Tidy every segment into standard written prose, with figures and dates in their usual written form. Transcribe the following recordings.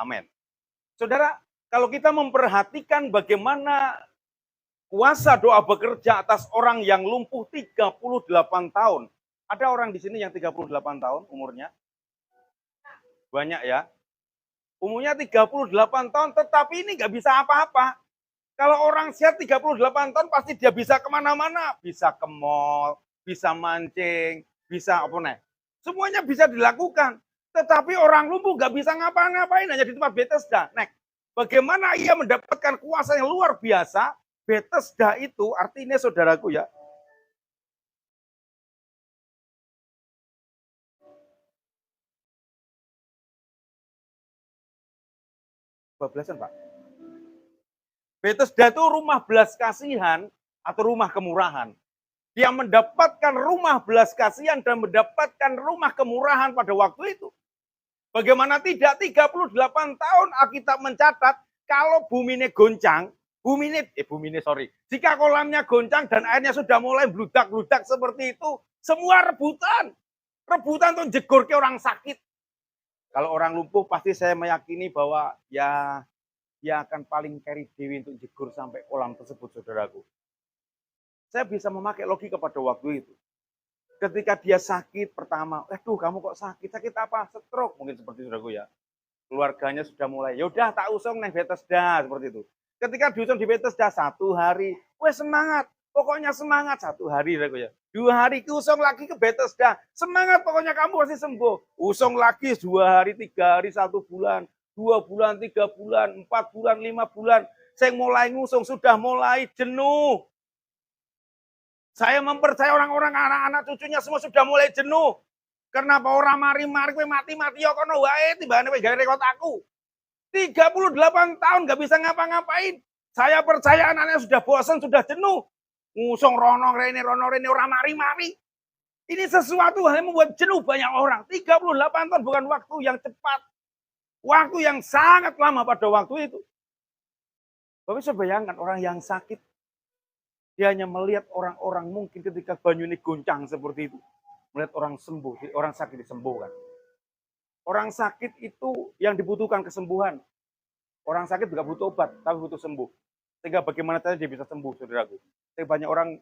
Amin. Saudara, kalau kita memperhatikan bagaimana kuasa doa bekerja atas orang yang lumpuh 38 tahun. Ada orang di sini yang 38 tahun umurnya? Banyak ya. Umurnya 38 tahun, tetapi ini nggak bisa apa-apa. Kalau orang sehat 38 tahun pasti dia bisa kemana-mana. Bisa ke mall, bisa mancing, bisa apa nih? Semuanya bisa dilakukan. Tetapi orang lumpuh nggak bisa ngapa-ngapain, hanya di tempat Bethesda. Bagaimana ia mendapatkan kuasa yang luar biasa? Bethesda itu artinya saudaraku ya. Bablasan Pak. Bethesda itu rumah belas kasihan atau rumah kemurahan. Dia mendapatkan rumah belas kasihan dan mendapatkan rumah kemurahan pada waktu itu. Bagaimana tidak 38 tahun Alkitab mencatat kalau bumi ini goncang, jika kolamnya goncang dan airnya sudah mulai bludak-bludak seperti itu, semua rebutan untuk jegur ke orang sakit. Kalau orang lumpuh pasti saya meyakini bahwa ya dia akan paling carry dewi untuk jegur sampai kolam tersebut, saudaraku. Saya bisa memakai logika pada waktu itu. Ketika dia sakit pertama, kamu kok sakit? Sakit apa? Stroke mungkin seperti saudaraku ya. Keluarganya sudah mulai, yaudah tak usung neng Bethesda seperti itu. Ketika diusung di Bethesda 1 hari, semangat, pokoknya semangat 1 hari saudaraku ya. 2 hari usung lagi ke Bethesda, semangat pokoknya kamu pasti sembuh. Usung lagi 2 hari, 3 hari, 1 bulan, 2 bulan, 3 bulan, 4 bulan, 5 bulan. Saya mulai ngusung, sudah mulai jenuh. Saya mempercayai orang-orang, anak-anak cucunya semua sudah mulai jenuh. Kenapa orang mari-mari kowe mati-mati ya kono wae timbane kowe gawe rekod aku. 38 tahun gak bisa ngapa-ngapain. Saya percaya anaknya sudah bosan, sudah jenuh. Ngusung rono rene orang mari-mari. Ini sesuatu hal yang membuat jenuh banyak orang. 38 tahun bukan waktu yang cepat. Waktu yang sangat lama pada waktu itu. Bapak bisa bayangkan orang yang sakit. Dia hanya melihat orang-orang mungkin ketika banyu ini goncang seperti itu. Melihat orang sembuh, orang sakit disembuhkan. Orang sakit itu yang dibutuhkan kesembuhan. Orang sakit juga butuh obat, tapi butuh sembuh. Sehingga bagaimana caranya dia bisa sembuh, saudaraku. Tapi banyak orang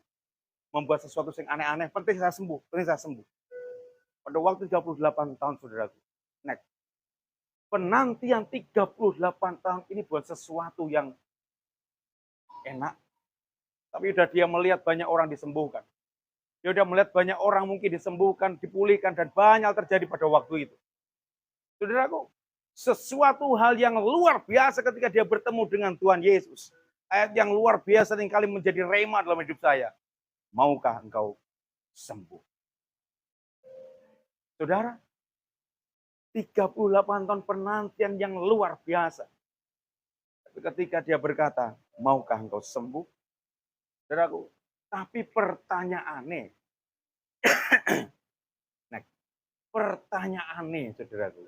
membuat sesuatu yang aneh-aneh, penting saya sembuh, penting saya sembuh. Pada waktu 38 tahun, saudaraku. Penantian 38 tahun ini buat sesuatu yang enak. Tapi udah dia melihat banyak orang disembuhkan. Dia udah melihat banyak orang mungkin disembuhkan, dipulihkan, dan banyak terjadi pada waktu itu. Saudaraku, sesuatu hal yang luar biasa ketika dia bertemu dengan Tuhan Yesus. Ayat yang luar biasa seringkali menjadi rema dalam hidup saya. Maukah engkau sembuh? Saudara, 38 tahun penantian yang luar biasa. Tapi ketika dia berkata, maukah engkau sembuh? Saudaraku, tapi pertanyaannya, saudaraku,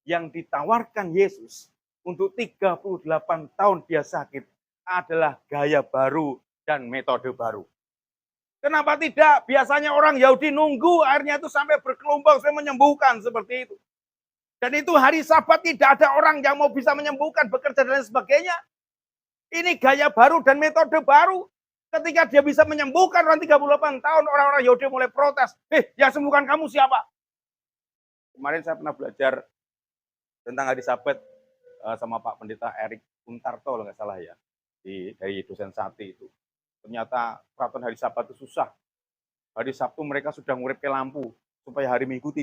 yang ditawarkan Yesus untuk 38 tahun dia sakit adalah gaya baru dan metode baru. Kenapa tidak? Biasanya orang Yahudi nunggu akhirnya itu sampai berkelompok saya menyembuhkan seperti itu. Dan itu hari Sabat tidak ada orang yang mau bisa menyembuhkan, bekerja dan sebagainya. Ini gaya baru dan metode baru. Ketika dia bisa menyembuhkan orang 38 tahun, orang-orang Yahudi mulai protes. Yang sembuhkan kamu siapa? Kemarin saya pernah belajar tentang hari Sabat sama Pak Pendeta Erik Untarto, kalau nggak salah ya, dari dosen Sati itu. Ternyata peraturan hari Sabat itu susah. Hari Sabtu mereka sudah ngurip ke lampu supaya hari Minggu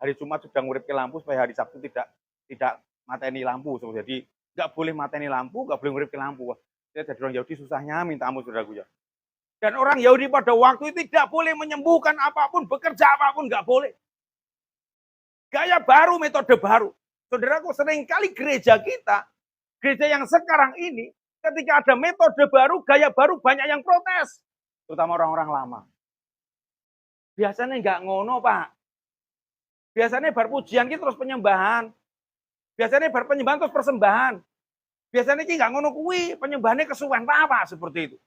hari Jumat sudah ngurip ke lampu supaya hari Sabtu tidak mateni lampu. Jadi nggak boleh mateni lampu, nggak boleh ngurip ke lampu. Jadi orang Yahudi susahnya minta ampun, saudaraku ya. Dan orang Yahudi pada waktu itu tidak boleh menyembuhkan apapun, bekerja apapun, nggak boleh. Gaya baru, metode baru. Saudaraku, seringkali gereja kita, gereja yang sekarang ini, ketika ada metode baru, gaya baru, banyak yang protes. Terutama orang-orang lama. Biasanya nggak ngono, Pak. Biasanya berpujian kita terus penyembahan. Biasanya berpenyembahan terus persembahan. Biasanya ini nggak ngono kuwi, penyembahannya kesuwen apa seperti itu.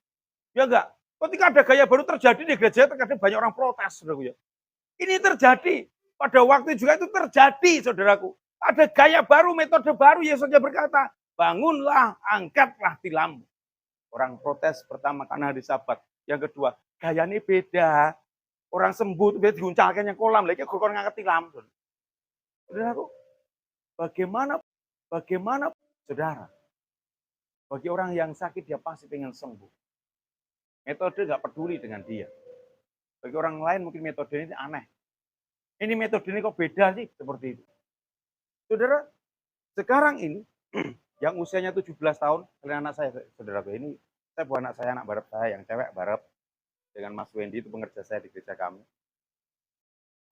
Ya enggak? Ketika ada gaya baru terjadi di gereja, terkadang banyak orang protes, saudaraku ya. Ini terjadi. Pada waktu juga itu terjadi, saudaraku. Ada gaya baru, metode baru. Yesus saja berkata, bangunlah, angkatlah tilammu. Orang protes pertama karena hari Sabat. Yang kedua, gayanya beda. Orang sembuh, itu diuncalkan yang kolam. Lagi kurang ngangkat tilam. Saudaraku, bagaimana, saudara? Bagi orang yang sakit, dia pasti pengen sembuh. Metode nggak peduli dengan dia. Bagi orang lain mungkin metode ini aneh. Ini metode ini kok beda sih? Seperti itu. Saudara, sekarang ini, yang usianya 17 tahun, kalian anak saya, saudara, ini saya buat anak saya, anak barep saya, yang cewek barep, dengan Mas Wendy, itu pengerja saya di gereja kami.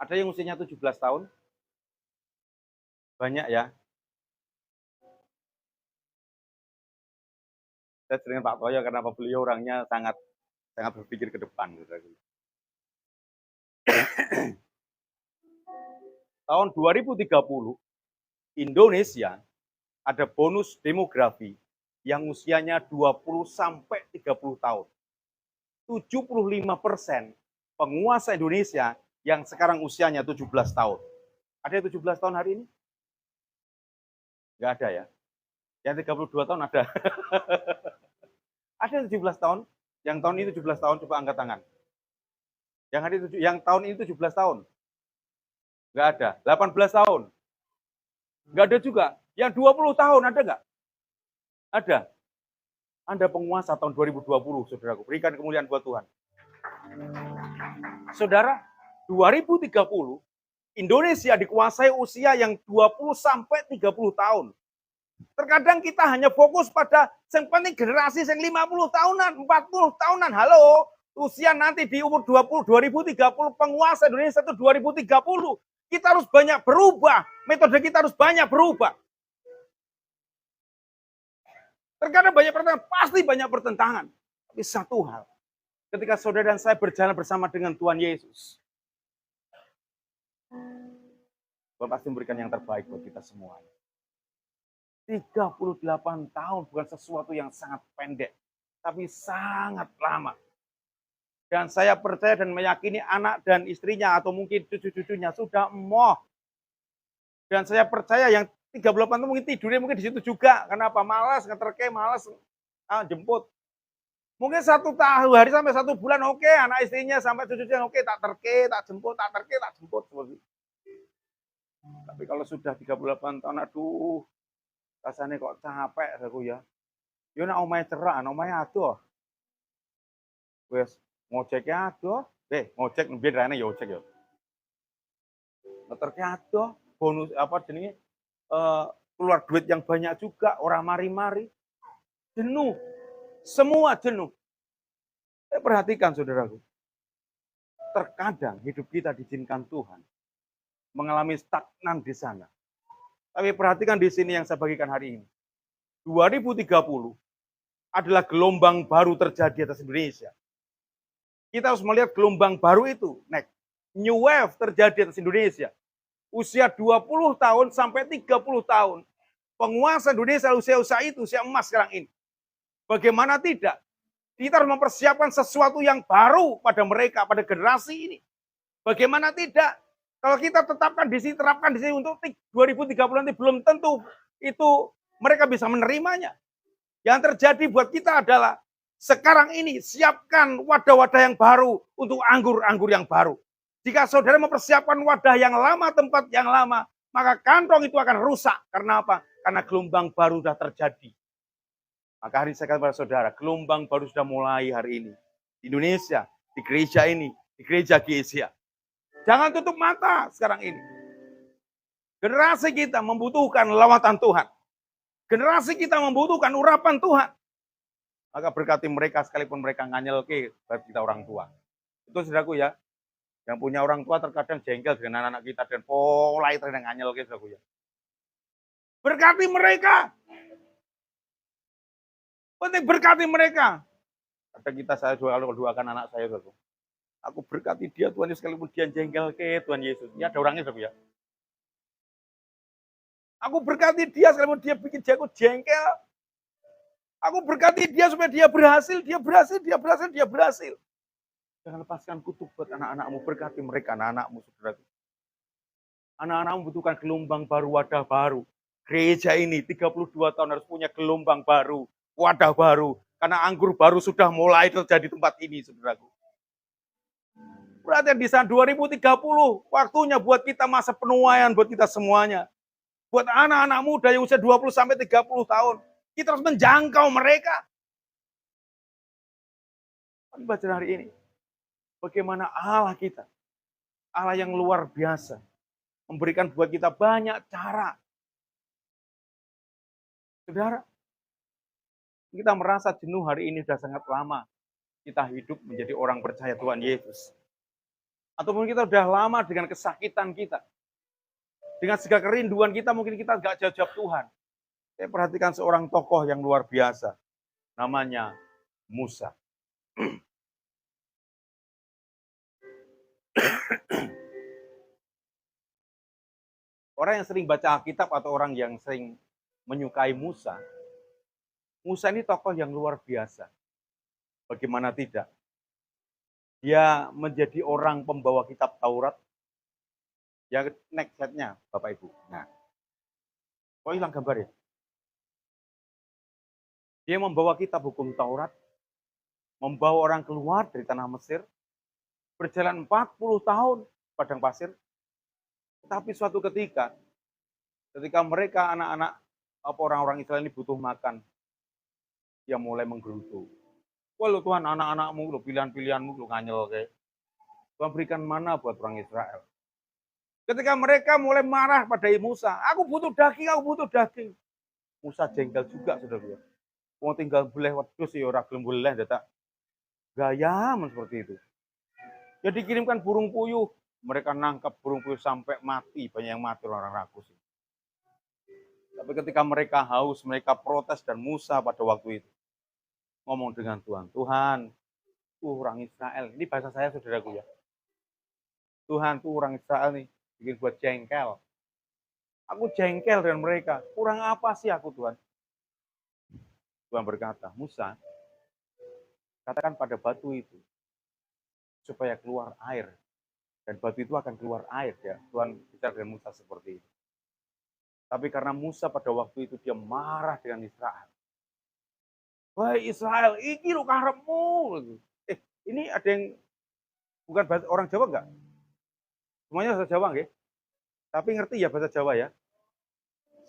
Ada yang usianya 17 tahun, banyak ya. Saya sering Pak Toyo karena beliau orangnya sangat berpikir ke depan. Saudara. Tahun 2030, Indonesia ada bonus demografi yang usianya 20 sampai 30 tahun. 75% penguasa Indonesia yang sekarang usianya 17 tahun. Ada yang 17 tahun hari ini? Enggak ada ya. Yang 32 tahun ada. Ada yang 17 tahun? Yang tahun ini 17 tahun, coba angkat tangan. Yang tahun ini 17 tahun? Enggak ada. 18 tahun? Enggak ada juga. Yang 20 tahun ada enggak? Ada. Anda penguasa tahun 2020, saudaraku. Berikan kemuliaan buat Tuhan. Saudara, 2030, Indonesia dikuasai usia yang 20 sampai 30 tahun. Terkadang kita hanya fokus pada yang penting generasi yang 50 tahunan, 40 tahunan. Halo, usia nanti di umur 2030 penguasa Indonesia itu 2030. Kita harus banyak berubah. Metode kita harus banyak berubah. Terkadang banyak pertentangan, pasti banyak pertentangan. Tapi satu hal, ketika saudara dan saya berjalan bersama dengan Tuhan Yesus, Tuhan pasti memberikan yang terbaik buat kita semuanya. 38 tahun bukan sesuatu yang sangat pendek, tapi sangat lama. Dan saya percaya dan meyakini anak dan istrinya atau mungkin cucu-cucunya sudah emoh. Dan saya percaya yang 38 itu mungkin tidurnya mungkin di situ juga. Kenapa? Malas, ngeterke, malas jemput. Mungkin 1 hari sampai 1 bulan oke, anak istrinya sampai cucunya oke, tak terke, tak jemput, tak terke, tak jemput. Seperti. Tapi kalau sudah 38 tahun, aduh, rasanya kok capek aku ya. Ya nak omahe cerak, omahe adoh. Wes ngojeknya adoh, ngojek biyen rene ya ojek ya. Ngeterke adoh, bonus apa jenenge? Keluar duit yang banyak juga, orang mari-mari, jenuh, semua jenuh. Saya perhatikan saudaraku, terkadang hidup kita diizinkan Tuhan mengalami stagnan di sana. Tapi perhatikan di sini yang saya bagikan hari ini. 2030 adalah gelombang baru terjadi atas Indonesia. Kita harus melihat gelombang baru itu, next. New wave terjadi atas Indonesia. Usia 20 tahun sampai 30 tahun. Penguasa Indonesia usia itu, usia emas sekarang ini. Bagaimana tidak? Kita harus mempersiapkan sesuatu yang baru pada mereka, pada generasi ini. Bagaimana tidak? Kalau kita tetapkan di sini, terapkan di sini untuk 2030 nanti belum tentu itu mereka bisa menerimanya. Yang terjadi buat kita adalah sekarang ini siapkan wadah-wadah yang baru untuk anggur-anggur yang baru. Jika saudara mempersiapkan wadah yang lama, tempat yang lama, maka kantong itu akan rusak. Karena apa? Karena gelombang baru sudah terjadi. Maka hari ini saya katakan kepada saudara, gelombang baru sudah mulai hari ini. Di Indonesia, di gereja ini, di gereja GSIA. Jangan tutup mata sekarang ini. Generasi kita membutuhkan lawatan Tuhan. Generasi kita membutuhkan urapan Tuhan. Maka berkati mereka sekalipun mereka nganyel ke kita orang tua. Itu saudaraku ya. Yang punya orang tua terkadang jengkel dengan anak-anak kita dan pola itu yang nganyel ke saudaraku ya. Berkati mereka. Penting berkati mereka. Kadang kita saya kalau doakan anak saya saudaraku. Aku berkati dia Tuhan Yesus sekalipun dia jengkel ke Tuhan Yesus. Ini ada orangnya saudaraku ya. Aku berkati dia sekalipun dia bikin aku jengkel. Aku berkati dia supaya dia berhasil, dia berhasil, dia berhasil, dia berhasil. Jangan lepaskan kutuk buat anak-anakmu, berkati mereka, anak-anakmu, saudara. Anak-anak membutuhkan gelombang baru, wadah baru. Gereja ini 32 tahun harus punya gelombang baru, wadah baru. Karena anggur baru sudah mulai terjadi tempat ini, saudaraku. Berarti di sana 2030, waktunya buat kita masa penuaian buat kita semuanya. Buat anak-anak muda yang usia 20 sampai 30 tahun. Kita harus menjangkau mereka. Baca hari ini. Bagaimana Allah kita. Allah yang luar biasa. Memberikan buat kita banyak cara. Saudara, kita merasa jenuh hari ini sudah sangat lama. Kita hidup menjadi orang percaya Tuhan Yesus. Ataupun kita sudah lama dengan kesakitan kita. Dengan segala kerinduan kita, mungkin kita nggak jawab Tuhan. Saya perhatikan seorang tokoh yang luar biasa. Namanya Musa. Orang yang sering baca Alkitab atau orang yang sering menyukai Musa, Musa ini tokoh yang luar biasa. Bagaimana tidak? Dia menjadi orang pembawa kitab Taurat. Ya, next slide-nya, Bapak Ibu. Nah, kok hilang gambar ya? Dia membawa kitab hukum Taurat, membawa orang keluar dari tanah Mesir, berjalan 40 tahun padang pasir. Tapi suatu ketika mereka anak-anak orang-orang Israel ini butuh makan, dia mulai menggerutu. Wah lo Tuhan, anak-anakmu, lo pilihan-pilihanmu, lo nganyel kayak. Tuhan berikan mana buat orang Israel. Ketika mereka mulai marah pada Musa, aku butuh daging. Musa jengkel juga, saudara. Mau tinggal boleh wedhus ya ora gelem boleh data. Gaya seperti itu. Jadi dikirimkan burung puyuh, mereka nangkap burung puyuh sampai mati, banyak yang mati orang rakus. Tapi ketika mereka haus, mereka protes dan Musa pada waktu itu ngomong dengan Tuhan, Tuhan, orang Israel, ini bahasa saya saudaraku ya. Tuhan tuh orang Israel nih, bikin buat jengkel. Aku jengkel dengan mereka, kurang apa sih aku Tuhan? Tuhan berkata, Musa, katakan pada batu itu, supaya keluar air. Dan batu itu akan keluar air ya. Tuhan bicara dengan Musa seperti itu. Tapi karena Musa pada waktu itu dia marah dengan Israel. Wahai Israel, iki lu karepmu. Ini ada yang bukan bahasa orang Jawa enggak? Semuanya bahasa Jawa enggak? Tapi ngerti ya bahasa Jawa ya.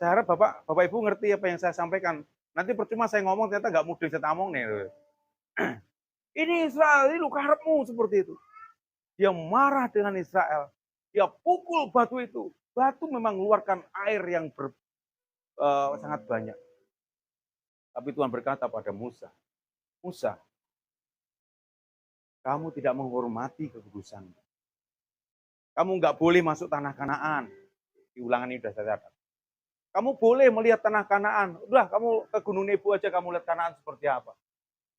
Saya harap Bapak Ibu ngerti apa yang saya sampaikan. Nanti percuma saya ngomong ternyata enggak mudeng saya ngomong nih. Ini Israel, ini lu karepmu seperti itu. Dia marah dengan Israel. Dia pukul batu itu. Batu memang mengeluarkan air yang sangat banyak. Tapi Tuhan berkata pada Musa, Musa, kamu tidak menghormati kekudusanmu. Kamu nggak boleh masuk tanah Kanaan. Di Ulangan ini sudah saya catat. Kamu boleh melihat tanah Kanaan. Udah, kamu ke Gunung Nebo aja, kamu lihat Kanaan seperti apa.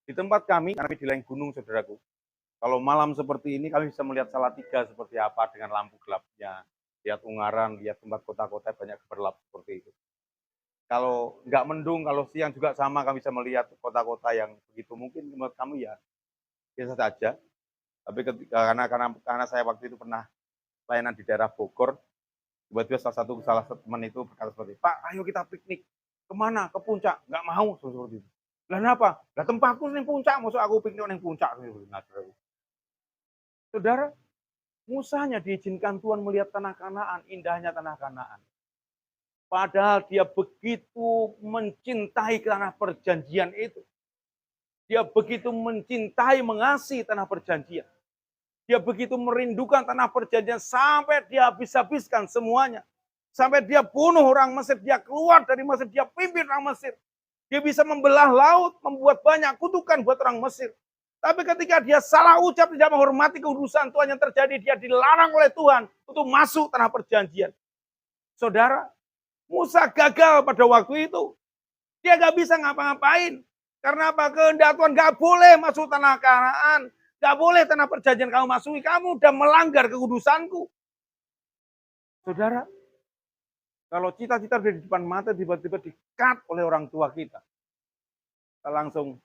Di tempat kami di lain gunung, saudaraku. Kalau malam seperti ini, kami bisa melihat Salatiga seperti apa dengan lampu gelapnya. Lihat Ungaran, lihat tempat kota-kota banyak berlap seperti itu. Kalau nggak mendung, kalau siang juga sama, kami bisa melihat kota-kota yang begitu. Mungkin menurut kami ya biasa saja. Tapi karena saya waktu itu pernah pelayanan di daerah Bogor, tiba-tiba salah satu teman itu berkata seperti, Pak, ayo kita piknik. Kemana? Ke puncak. Nggak mau seperti itu. Lah kenapa? Lah tempatku ning puncak, maksud aku piknik ning puncak. Saudara, Musa hanya diizinkan Tuhan melihat tanah Kanaan, indahnya tanah Kanaan. Padahal dia begitu mencintai tanah perjanjian itu. Dia begitu mencintai, mengasihi tanah perjanjian. Dia begitu merindukan tanah perjanjian sampai dia habis-habiskan semuanya. Sampai dia bunuh orang Mesir, dia keluar dari Mesir, dia pimpin orang Mesir. Dia bisa membelah laut, membuat banyak kutukan buat orang Mesir. Tapi ketika dia salah ucap, tidak menghormati kekudusan Tuhan yang terjadi, dia dilarang oleh Tuhan untuk masuk tanah perjanjian. Saudara, Musa gagal pada waktu itu. Dia gak bisa ngapa-ngapain. Karena apa? Kehendak Tuhan gak boleh masuk tanah Kanaan. Gak boleh tanah perjanjian kamu masuki. Kamu udah melanggar kekudusanku. Saudara, kalau cita-cita di depan mata tiba-tiba di-cut oleh orang tua kita. Kita langsung,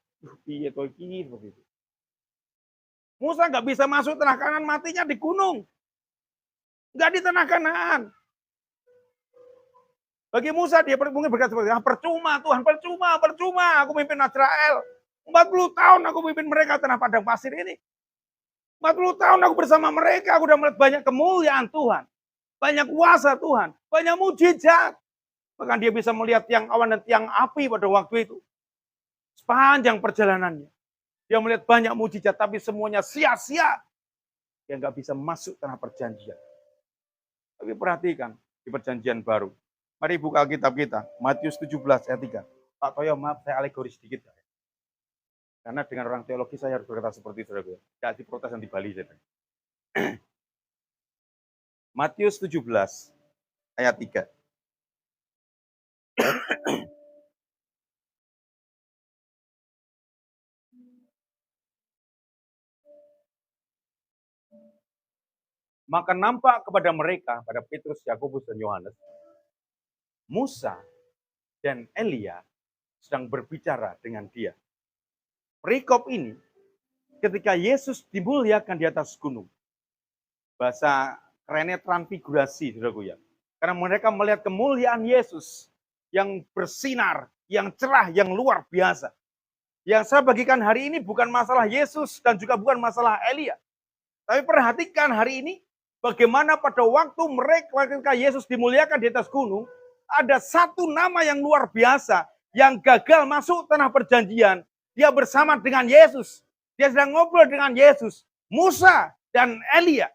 iya kok ini seperti itu. Musa gak bisa masuk tanah Kanaan, matinya di gunung. Gak di tanah Kanaan. Bagi Musa dia mungkin berkata seperti, percuma Tuhan, percuma aku mimpin Israel. 40 tahun aku mimpin mereka tanah padang pasir ini. 40 tahun aku bersama mereka, aku udah melihat banyak kemuliaan Tuhan. Banyak kuasa Tuhan, banyak mujizat. Bahkan dia bisa melihat tiang awan dan tiang api pada waktu itu. Sepanjang perjalanannya. Dia melihat banyak mujizat, tapi semuanya sia-sia. Dia nggak bisa masuk tanah perjanjian. Tapi perhatikan, di perjanjian baru. Mari buka Alkitab kita, Matius 17 ayat 3. Pak Toyo, maaf saya alegori sedikit. Karena dengan orang teologi saya harus berkata seperti itu. Gak diprotes yang di Bali. Matius 17 ayat 3. Maka nampak kepada mereka, pada Petrus, Yakobus, dan Yohanes, Musa dan Elia sedang berbicara dengan dia. Perikop ini, ketika Yesus dimuliakan di atas gunung. Bahasa kerennya transfigurasi, saudaraku ya. Karena mereka melihat kemuliaan Yesus yang bersinar, yang cerah, yang luar biasa. Yang saya bagikan hari ini bukan masalah Yesus dan juga bukan masalah Elia. Tapi perhatikan hari ini, bagaimana pada waktu mereka ketika Yesus dimuliakan di atas gunung, ada satu nama yang luar biasa yang gagal masuk tanah perjanjian. Dia bersama dengan Yesus. Dia sedang ngobrol dengan Yesus. Musa dan Elia.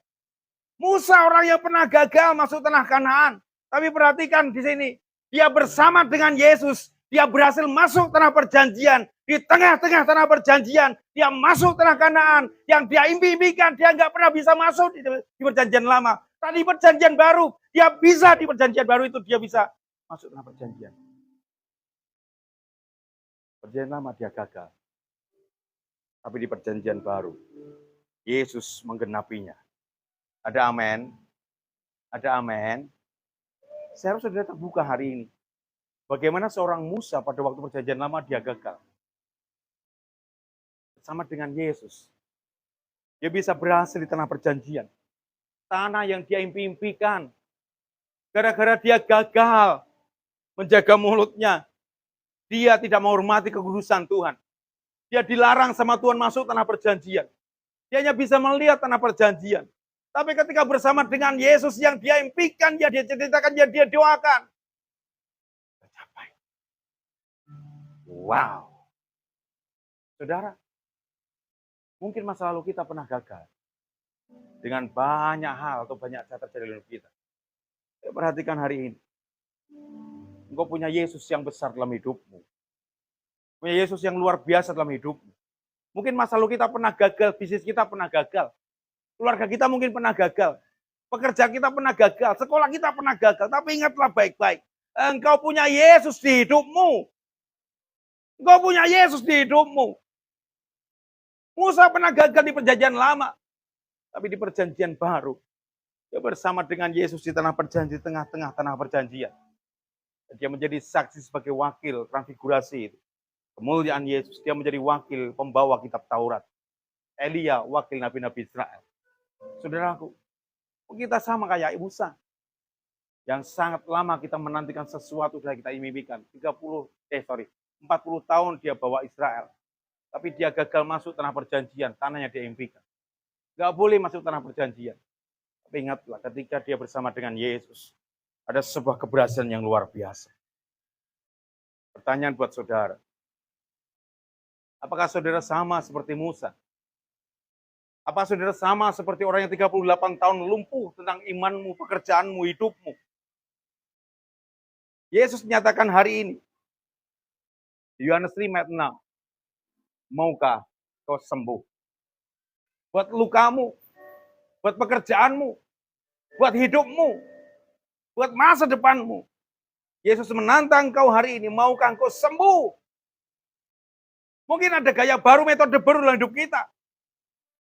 Musa orang yang pernah gagal masuk tanah Kanaan. Tapi perhatikan di sini. Dia bersama dengan Yesus. Dia berhasil masuk tanah perjanjian. Di tengah-tengah tanah perjanjian. Dia masuk tanah Kanaan. Yang dia impi-impikan. Dia nggak pernah bisa masuk di perjanjian lama. Tadi perjanjian baru. Dia bisa di perjanjian baru itu. Dia bisa masuk tanah perjanjian. Perjanjian lama dia gagal. Tapi di perjanjian baru, Yesus menggenapinya. Ada amin? Ada amin? Saya harus saudara terbuka hari ini. Bagaimana seorang Musa pada waktu perjanjian lama dia gagal. Bersama dengan Yesus. Dia bisa berhasil di tanah perjanjian. Tanah yang dia impi-impikan. Gara-gara dia gagal menjaga mulutnya. Dia tidak menghormati kekudusan Tuhan. Dia dilarang sama Tuhan masuk tanah perjanjian. Dia hanya bisa melihat tanah perjanjian. Tapi ketika bersama dengan Yesus yang dia impikan, dia ceritakan, dia doakan. Tercapai. Wow. Saudara, mungkin masa lalu kita pernah gagal. Dengan banyak hal atau banyak catatan dari hidup kita. Perhatikan hari ini. Engkau punya Yesus yang besar dalam hidupmu. Punya Yesus yang luar biasa dalam hidupmu. Mungkin masa lalu kita pernah gagal, bisnis kita pernah gagal. Keluarga kita mungkin pernah gagal. Pekerjaan kita pernah gagal. Sekolah kita pernah gagal. Tapi ingatlah baik-baik. Engkau punya Yesus di hidupmu. Engkau punya Yesus di hidupmu. Musa pernah gagal di perjanjian lama. Tapi di perjanjian baru. Dia bersama dengan Yesus di tanah perjanjian, tengah-tengah tanah perjanjian. Dia menjadi saksi sebagai wakil transfigurasi itu. Kemuliaan Yesus, dia menjadi wakil pembawa kitab Taurat. Elia, wakil nabi-nabi Israel. Saudaraku, kita sama kayak Musa. Yang sangat lama kita menantikan sesuatu yang kita impikan. 40 tahun dia bawa Israel. Tapi dia gagal masuk tanah perjanjian, tanah yang dia impikan. Gak boleh masuk tanah perjanjian. Tapi ingatlah, ketika dia bersama dengan Yesus, ada sebuah keberhasilan yang luar biasa. Pertanyaan buat saudara. Apakah saudara sama seperti Musa? Apa saudara sama seperti orang yang 38 tahun lumpuh tentang imanmu, pekerjaanmu, hidupmu? Yesus menyatakan hari ini, Yohanes 5 ayat 6, maukah kau sembuh? Buat lukamu, buat pekerjaanmu, buat hidupmu, buat masa depanmu. Yesus menantang kau hari ini, maukah kau sembuh? Mungkin ada gaya baru, metode baru dalam hidup kita.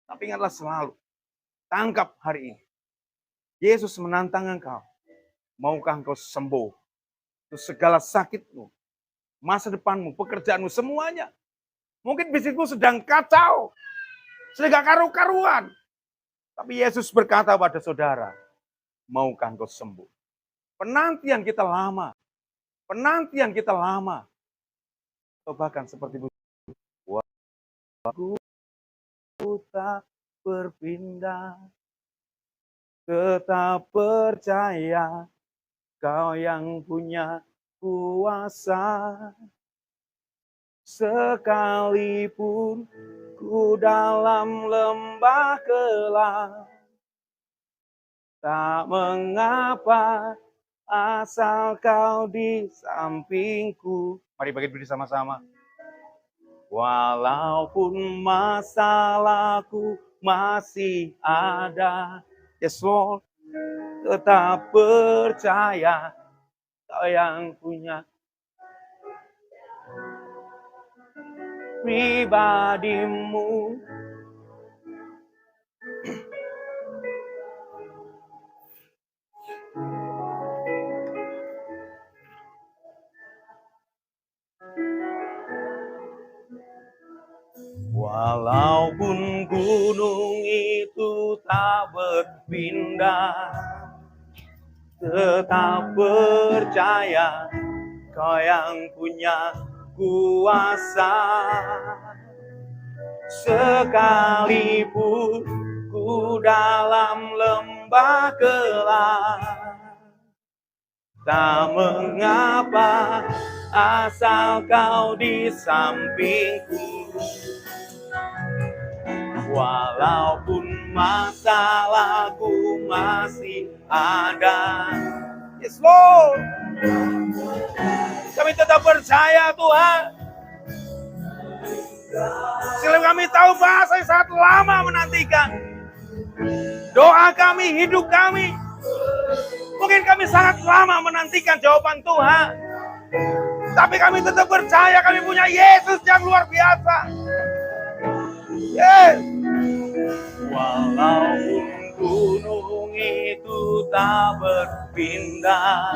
Tapi ingatlah selalu, tangkap hari ini. Yesus menantang engkau, maukah engkau sembuh? Itu segala sakitmu, masa depanmu, pekerjaanmu, semuanya. Mungkin bisnismu sedang kacau, sedang karu-karuan. Tapi Yesus berkata pada saudara, maukah engkau sembuh? Penantian kita lama. penantian kita lama. Atau bahkan seperti aku tak berpindah, tetap percaya Kau yang punya kuasa. Sekalipun ku dalam lembah gelap, tak mengapa asal Kau di sampingku. Mari bagi diri sama-sama. Walaupun masalahku masih ada, yes Lord, tetap percaya Kau yang punya pribadimu. Walaupun gunung itu tak berpindah, tetap percaya Kau yang punya kuasa. Sekalipun ku dalam lembah gelap, tak mengapa asal Kau di sampingku. Walaupun masalahku masih ada, yes Lord, kami tetap percaya Tuhan. Selalu kami tahu bahasa yang sangat lama menantikan. Doa kami, hidup kami, mungkin kami sangat lama menantikan jawaban Tuhan. Tapi kami tetap percaya kami punya Yesus yang luar biasa. Yes. Walaupun gunung itu tak berpindah,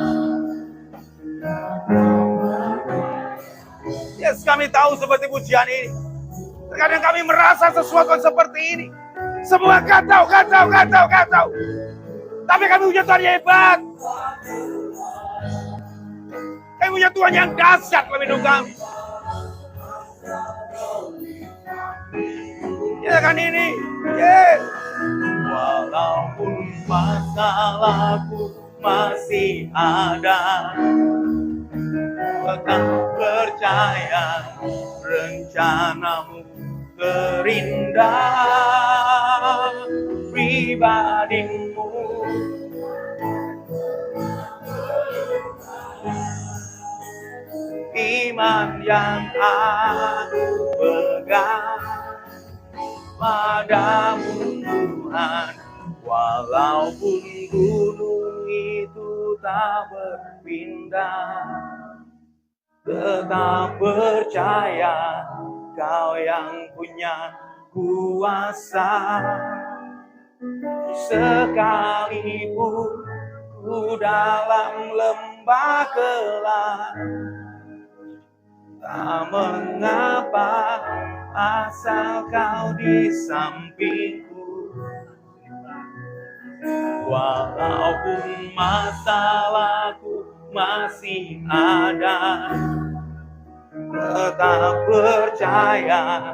yes, kami tahu seperti pujian ini. Terkadang kami merasa sesuatu seperti ini. Semua kacau. Tapi kami punya Tuhan yang hebat. Kami punya Tuhan yang dahsyat dalam hidup kami. Ya kan ini? Yes. Walaupun masalahku masih ada, tetap percaya rencanamu terindah, pribadimu. Iman yang aku pegang padamu Tuhan. Walaupun gunung itu tak berpindah, tetap percaya Kau yang punya kuasa. Sekalipun ku dalam lembah gelap, tak mengapa asal Kau di sampingku. Walaupun masalahku masih ada, tetap percaya.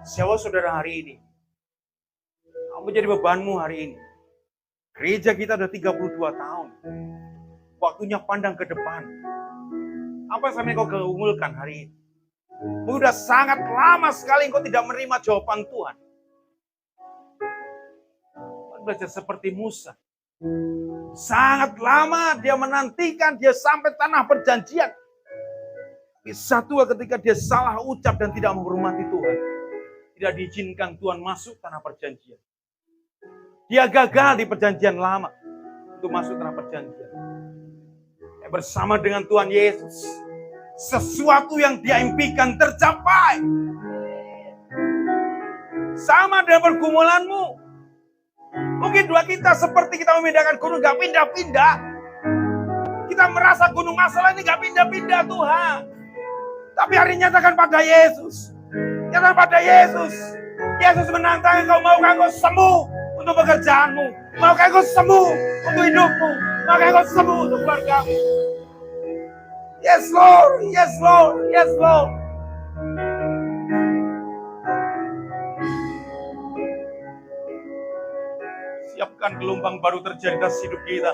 Siapa saudara hari ini? Kamu jadi bebanmu hari ini. Gereja kita udah 32 tahun. Waktunya pandang ke depan. Apa yang sampai kau keumulkan hari ini? Udah sangat lama sekali engkau tidak menerima jawaban Tuhan. Kau belajar seperti Musa. Sangat lama dia menantikan, dia sampai tanah perjanjian. Tapi satu ketika dia salah ucap dan tidak menghormati Tuhan, tidak diizinkan Tuhan masuk tanah perjanjian. Dia gagal di perjanjian lama untuk masuk tanah perjanjian. Bersama dengan Tuhan Yesus, sesuatu yang dia impikan tercapai. Sama dengan pergumulanmu. Mungkin doa kita seperti kita memindahkan gunung, gak pindah-pindah. Kita merasa gunung masalah ini gak pindah-pindah Tuhan. Tapi hari ini nyatakan pada Yesus. Nyatakan pada Yesus. Yesus menantang engkau, maukah engkau sembuh untuk pekerjaanmu? Maukah engkau sembuh untuk hidupmu? Maukah engkau sembuh untuk keluargamu? Yes Lord, yes Lord, yes Lord. Siapkan gelombang baru terjadi atas hidup kita.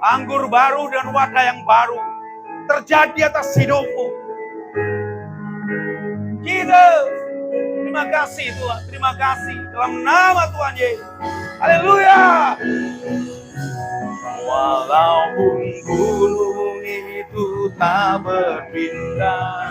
Anggur baru dan wadah yang baru terjadi atas hidupmu. Jesus, terima kasih Tuhan, terima kasih dalam nama Tuhan Yesus. Haleluya. Walaupun gunung itu tak berpindah,